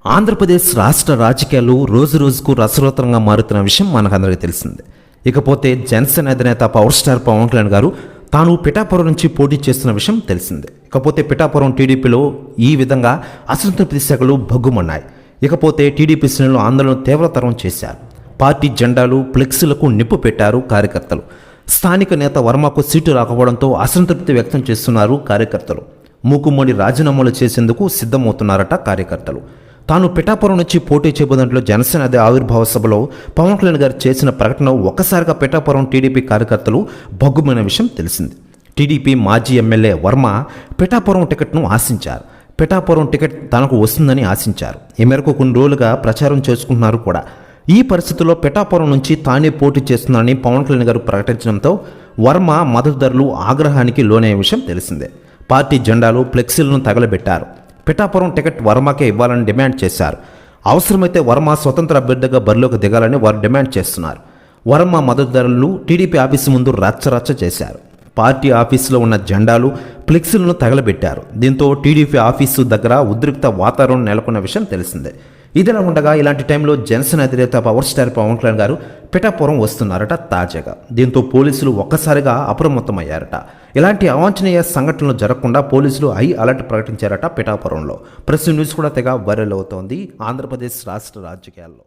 ఆంధ్రప్రదేశ్ రాష్ట్ర రాజకీయాలు రోజు రోజుకు రసవత్తరంగా మారుతున్న విషయం మనకందరికీ తెలిసిందే. ఇకపోతే జనసేన అధినేత పవర్ స్టార్ పవన్ కళ్యాణ్ గారు తాను పిఠాపురం నుంచి పోటీ చేస్తున్న విషయం తెలిసిందే. ఇకపోతే పిఠాపురం టీడీపీలో ఈ విధంగా అసంతృప్తి శాఖలు భగ్గుమన్నాయి. ఇకపోతే టీడీపీ శ్రేణులు ఆందోళన తీవ్రతరం చేశారు. పార్టీ జెండాలు ఫ్లెక్సీలకు నిప్పు పెట్టారు కార్యకర్తలు. స్థానిక నేత వర్మకు సీటు రాకపోవడంతో అసంతృప్తి వ్యక్తం చేస్తున్నారు కార్యకర్తలు. మూకుమ్మడి రాజీనామాలు చేసేందుకు సిద్ధమవుతున్నారట కార్యకర్తలు. తాను పిఠాపురం నుంచి పోటీ చేయబోదంట్లో జనసేన ఆవిర్భావ సభలో పవన్ కళ్యాణ్ గారు చేసిన ప్రకటన ఒక్కసారిగా పిఠాపురం టీడీపీ కార్యకర్తలు భగ్గుమైన విషయం తెలిసింది. టీడీపీ మాజీ ఎమ్మెల్యే వర్మ పిఠాపురం టికెట్ను ఆశించారు. పిఠాపురం టికెట్ తనకు వస్తుందని ఆశించారు. ఈ మేరకు కొన్ని రోజులుగా ప్రచారం చేసుకుంటున్నారు కూడా. ఈ పరిస్థితుల్లో పిఠాపురం నుంచి తానే పోటీ చేస్తున్నారని పవన్ కళ్యాణ్ గారు ప్రకటించడంతో వర్మ మద్దతుదారులు ఆగ్రహానికి లోనయ్యే విషయం తెలిసిందే. పార్టీ జెండాలు ఫ్లెక్సీలను తగలబెట్టారు. పిఠాపురం టికెట్ వర్మకే ఇవ్వాలని డిమాండ్ చేశారు. అవసరమైతే వర్మ స్వతంత్ర అభ్యర్థిగా బరిలోకి దిగాలని వారు డిమాండ్ చేస్తున్నారు. వర్మ మద్దతుదారులు టీడీపీ ఆఫీసు ముందు రచ్చరచ్చ చేశారు. పార్టీ ఆఫీసులో ఉన్న జెండాలు ఫ్లెక్సీలను తగలబెట్టారు. దీంతో టీడీపీ ఆఫీసు దగ్గర ఉద్రిక్త వాతావరణం నెలకొన్న విషయం తెలిసిందే. ఇదిలా ఉండగా ఇలాంటి టైంలో జనసేన అధినేత పవర్ స్టార్ పవన్ కళ్యాణ్ గారు పిఠాపురం వస్తున్నారట తాజాగా. దీంతో పోలీసులు ఒక్కసారిగా అప్రమత్తమయ్యారట. ఇలాంటి అవాంఛనీయ సంఘటనలు జరగకుండా పోలీసులు హై అలర్ట్ ప్రకటించారట పిఠాపురంలో. ప్రెస్ న్యూస్ కూడా తెగ వైరల్ అవుతోంది ఆంధ్రప్రదేశ్ రాష్ట్ర రాజకీయాల్లో.